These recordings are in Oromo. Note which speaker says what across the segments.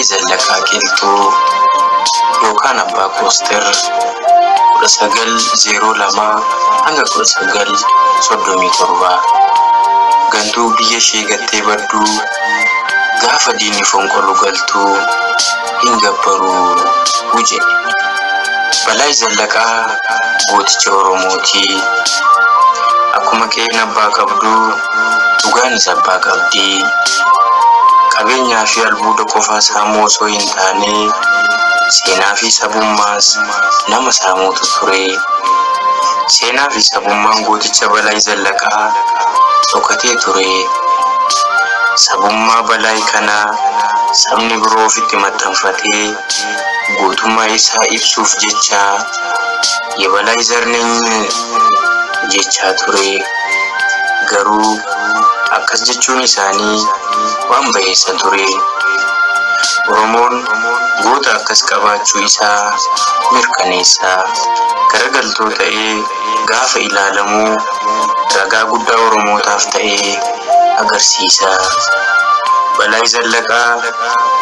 Speaker 1: Balay Zallaqaa Qilxuu yookaan Abbaa Kooster 1902 hanga 1937 gantuu biyya ishee gattee badduu gaafa diinni fonqoluu galtuu hin gabbaruu jedhe. Balay Zallaqaa gooticha Oromootii akkuma qe'een abbaa qabduu dhugaanis abbaa qabdii. Qabeenyaa fi albuuda qofaa saamuu osoo hin taane seenaa fi sabummaas nama saamuutu ture. Seenaa fi sabummaan gooticha Balay Zallaqaa dhokatee ture. Sabummaa Balay kanaa sabni biroo ofitti maxxanfatee gootummaa isaa ibsuuf jecha የበላይ ዘር ነኝ jechaa ture. Garuu akkas jechuun isaanii waan baay'isa ture. Oromoon goota akkas qabaachuu isaa mirkaneessa. Garagaltoo ta'ee gaafa ilaalamu ragaa guddaa Oromootaaf ta'ee agarsiisa. Balay Zallaqaa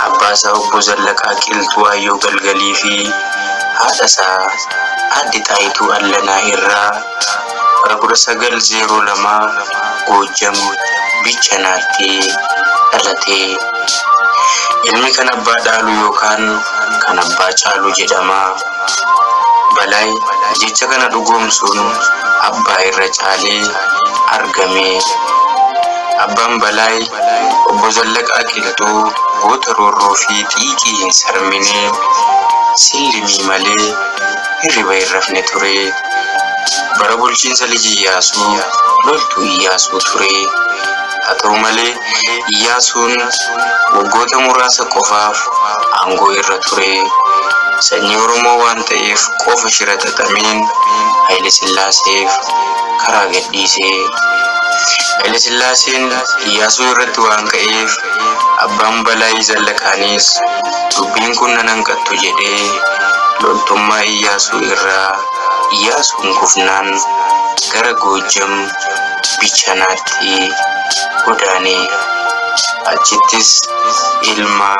Speaker 1: abbaa isaa obbo Zallaqaa Qilxuu Ayyoo Galgalii fi haadha isaa Aadde Xaayituu Allanaa irraa bara 1902 Goojjam Bichanaatti dhalate. Ilmi kan abbaa dhaalu yookaan kan abbaa caalu jedhama. Balay jecha kana dhugoomsuun abbaa irra caalee argame. Abbaan Balay obbo Zallaqaa Qilxuu goota roorroo fi xiiqii hin sarmine sillimii malee hirriba hin rafne ture. Bara bulchiinsa Liji Iyyaasuu loltuu Iyyaasuu ture. Haa ta'u malee Iyyaasuun waggoota muraasa qofaaf aangoo irra ture. Sanyii Oromoo waan ta'eef qofa shira xaxameen Haile Sillaaseef karaa gadhiise. Haile Sillaaseen Iyyaasuu irratti waan ka'eef abbaan Balay Zallaqaanis dubbiin kun nan hanqattu jedhee loltummaa Iyyaasuu irraa Iyyaasuun kufnaan gara Goojjam Bichanaatti godaane. Achittis ilma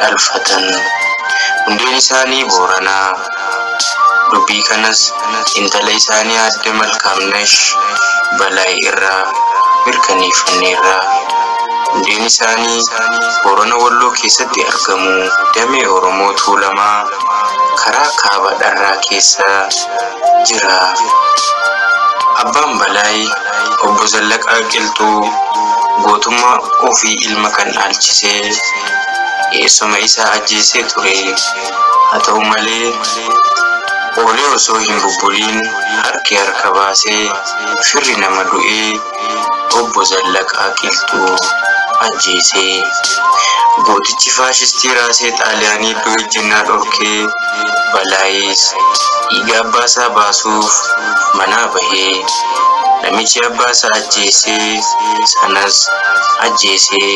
Speaker 1: dhalfatan. Hundeen isaanii Booranaa. Dubbii kanas intala isaanii Aadde Malkaamnesh Balay irraa mirkaneeffanneerra. Hundeen isaanii Boorana Walloo keessatti argamu. Damee Oromoo Tuulamaa karaa kaaba dharraa keessa jira. Abbaan Balay obbo Zallaqaa Qilxuu gootummaa ofii ilma kan dhaalchisee eessuma isaa ajjeesee ture. Haa ta'u malee oolee osoo hin bubbuliin harki harka baasee firri nama du'ee obbo Zallaqaa Qilxuu ajjeesee. Gootichi faashistii raasee Xaaliyaanii iddoo ejjennaa dhorkee Balayis dhiiga abbaasaa baasuuf manaa bahee. Namichi abbaasaa ajjeesee sanas ajjeesee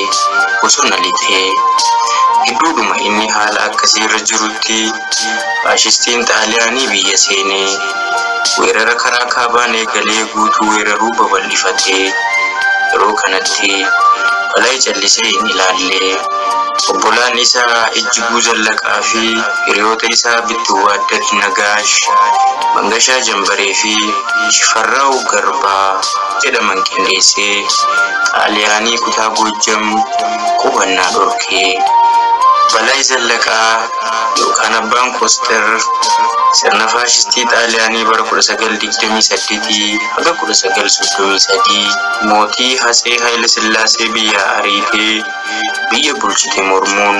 Speaker 1: bosona lixee. Gidduudhuma inni haala akkasii irra jirutti faashistiin Xaaliyaanii biyya seenee weerara karaa kaabaan eegalee guutuu weeraruu babal'ifatee. Yeroo kanatti Balay callisee hin ilaalle. Obbolaan isaa Ejjiguu Zallaqaa fi hiriyoota isaa Bittuwaaddad Nagaash, Mangashaa Jambaree fi Shifarraa'u Garbaa jedhaman qindeessee Xaaliyaanii kutaa Goojjam qubannaa dhorkee. Balay Zallaqaa yookaan Abbaan Kooster sirna faashistii Xaaliyaanii bara 1928 hanga 1933 mootii Hatsee Haile Sillaasee biyya ariitee biyya bulchite mormuun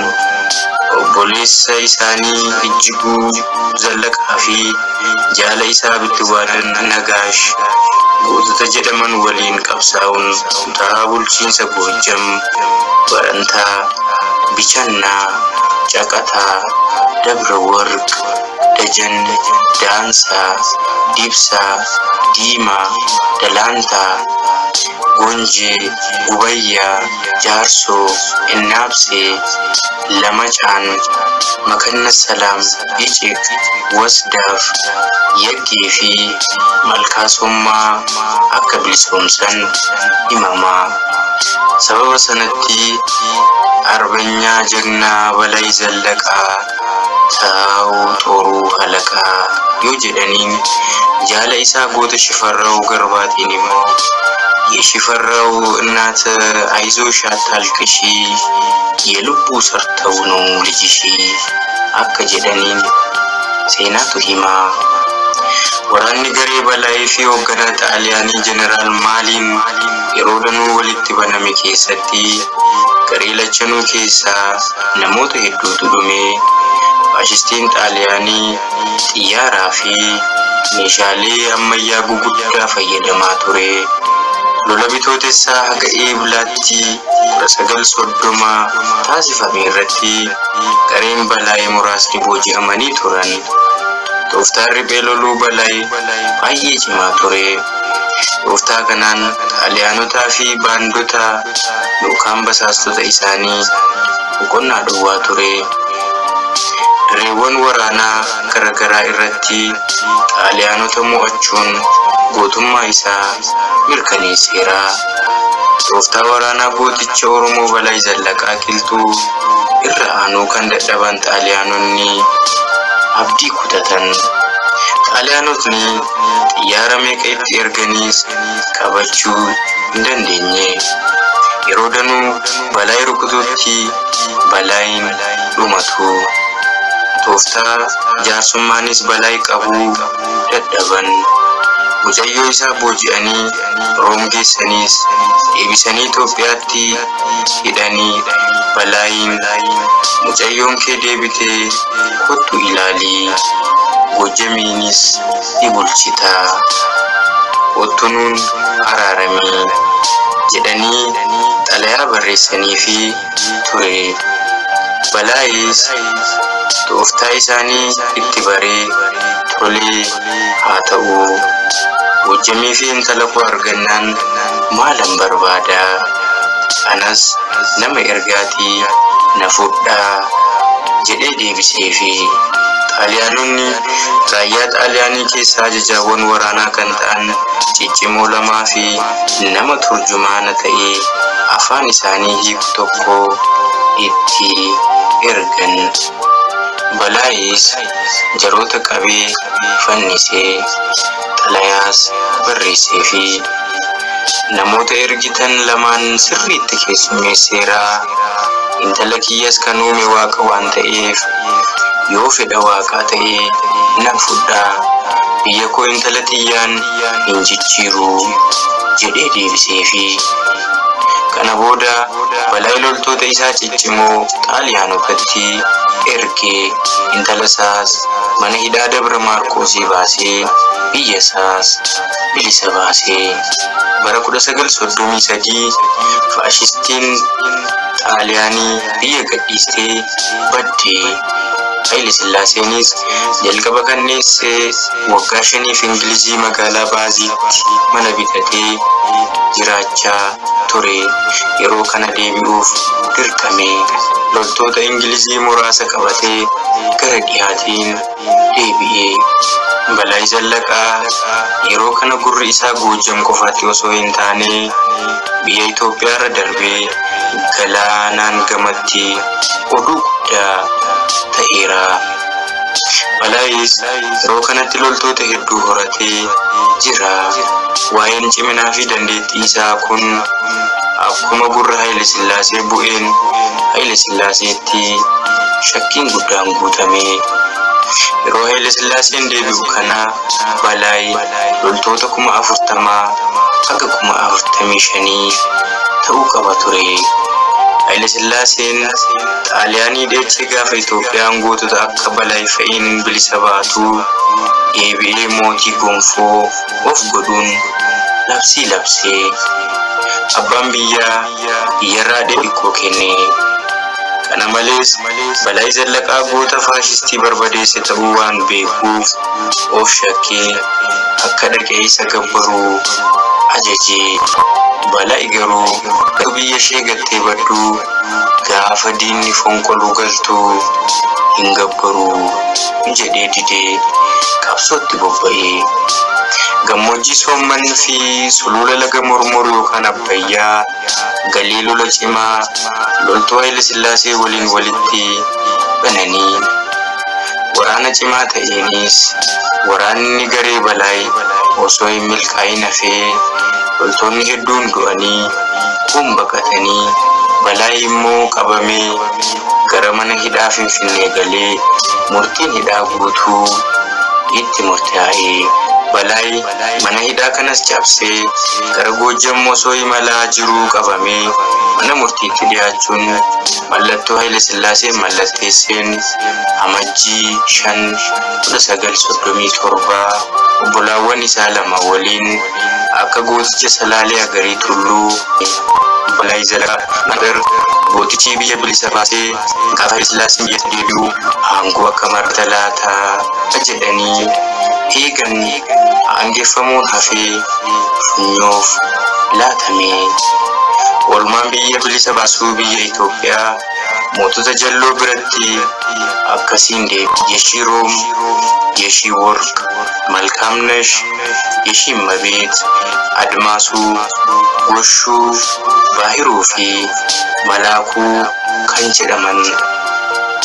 Speaker 1: obboleessa isaanii Ejjiguu Zallaqaa fi jaala isaa Bittuwaaddad Nagaash gootota jedhaman waliin qabsaa'uun kutaa bulchiinsa Goojjam Barantaa, Bichannaa, Caqataa, Dabra Warq, Dajan, Daansaa, Dibsaa, Diimaa, Dalaantaa, Gonjee, Gubayyaa, Jaarsoo, Innaabsee, Lamacaan, Makanna Salaam, Iciq, Wasdaaf, Yaggee fi Malkaasummaa akka bilisoomsan himamaa. Sababa sanatti አርበኛ ጀግና በላይ ዘለቃ ታው ጦሩ አለቃ yoo jedhaniin jaala isaa goota shifarraው ገርባቴን immoo የሽፈራው እናት አይዞሽ አታልቅሺ የልቡ ሰርተው ነው ልጅሽ አከ jedhaniin seenaatu hima waraanni garee balaa fi hoogganaa xaaliyaanii jeneraal maaliin yeroo danuu walitti baname keessatti garee lachanuu keessaa namoota hedduutu dhume faashistiin xaaliyaanii xiyyaaraa fi meeshaalee ammayyaa guguddaa fayyadamaa ture lola bitootessaa haga eeblaatti 1930 taasifame irratti gareen balaa muraasni booji'amanii turan tooftaan riphee loluu balaa baay'ee cimaa ture tooftaa kanaan xaaliyaanotaa fi baandota yookaan basaastota isaanii boqonnaa dhowwaa ture reewwan waraanaa garagaraa irratti xaaliyaanota mo'achuun gootummaa isaa mirkaneesseera tooftaa waraanaa gooticha Oromoo Balaa Zallaqaa Qilxuu irra aanuu kan dadhaban xaaliyaanonni abdii kutatan xaaliyaanotni xiyyaara meeqa itti erganiis qabachuu hin dandeenye yeroo danuu balaa rukututti balaayin dhumatu tooftaa jaarsumaanis balaa qabu dadhaban mucayyoo isaa booji'anii room geessaniis deebisanii Itoophiyaatti hidhanii balaayin mucayyoon kee deebitee kottu ilaalii Gojjamiinis ibulchita ottunuun araaramii jedhanii xalayaa barreessanii fi ture balaayis tooftaa isaanii itti baree tolee haa ta'u Gojjamii fi intala koo argannaan maalan barbaada anas nama ergaatii na fudhaa jedhee deebisee fi xaaliyaanonni raayyaa xaaliyaanii keessaa ajajaawwan waraanaa kan ta'an ciccimoo lamaa fi nama turjumaana ta'ee afaan isaanii hiiku tokko itti ergan balaayis jaroota qabee fannisee xalayaas barreessee fi namoota ergitan lamaan sirriitti keessummeesseera intala kiyyas kan uume waaqa waan ta'eef yoo fedha waaqaa ta'ee nan fudhaa biyya koo intala xiyyaan hin jijjiiru jedhee deebisee fi kana booda balaa loltoota isaa ciccimoo xaaliyaanotatti ergee intala isaas mana hidhaa Dabra Maarqoosii baasee biyya isaas bilisa baasee bara 1933 faashistiin xaaliyaanii biyya gadhiistee baddee Haile Sillaaseenis jalqaba kanneessee waggaa 5 Ingilizii magaalaa Baaziitti mana bitatee jiraachaa ture yeroo kana deebi'uuf dirqame loltoota Ingilizii muraasa qabatee gara dhiyaatiin deebi'ee Balaa Zallaqaa yeroo kana gurri isaa Goojjam qofaatti osoo hin taane biyya Itoophiyaa irra darbee galaanaan gamatti oduu guddaa ta'eera. Balaayis yeroo kanatti loltoota hedduu horatee jira. Waa'een ciminaa fi dandeettii isaa kun akkuma gurra Haile Sillaasee bu'een Haile Sillaaseetti shakkiin guddaan guutame. Yeroo Haile Sillaaseen deebi'u kana Balaayi loltoota 40,000 haga 45,000 ta'uu qaba ture. Haile Sillaaseen xaaliyaanii deechee gaafa Itoophiyaan gootota akka Balaayi fa'iin bilisa baatu deebi'ee mootii gonfoo of godhuun labsii labsee abbaan biyyaa biyyarraa dhiqoo kenne. Kana malees Balaayi Zallaqaa goota faashistii barbadeesse ta'uu waan beekuuf of shakkee akka dhaqee isa gabbaruu ajajee. Balaayi garuu biyya ishee gattee baddu gaafa diinni fonqoluu galtu hin gabbaruu jedhee didee qabsootti bobba'ee gammoojjii soommanni fi sulula laga mormor yookaan abbayyaa galii lola cimaa loltuu Haayile Sillaasee waliin walitti bananii waraana cimaa ta'eenis waraanni garee Balaay osoo hin milkaa'in hafee loltoonni hedduun du'anii kun baqatanii Balaay immoo qabamee gara mana hidhaa Finfinnee galee murtiin hidhaa guutuu itti murtaa'e. Balaay mana hidhaa kanas cabsee gara Goojjam osoo imalaa jiruu qabamee mana murtiitti dhiyaachuun mallattoo Haayile Sillaasee mallatteesseen amajjii 5/1937 obbolaawwan isaa lama waliin akka gooticha Salaalee Agarii Tulluu Balaay Zalaqaa Nagar gootichi biyya bilisa baasee gaafa Haayile Sillaaseen biyya deebi'u aangoo akka marata laataa jedhanii eegan aangeeffamuun hafee funyoof laatamee oolmaan biyya bilisa baasuu biyya Itoophiyaa mootota jalloo biratti akkasiin deebi'e. Yeshi Room, Yeshi Worq, Malkaamnesh, Yeshi Mabeet, Admaasuu, Goshuu, Baahiruu fi Malaakuu kan jedhaman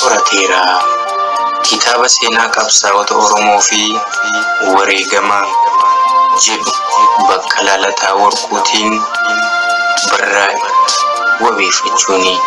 Speaker 1: horateera. Kitaaba seenaa qabsaa'ota Oromoo fi wareegama jedhu Baqqalaa Lataa Warquutiin barraa'e wabeeffachuuni.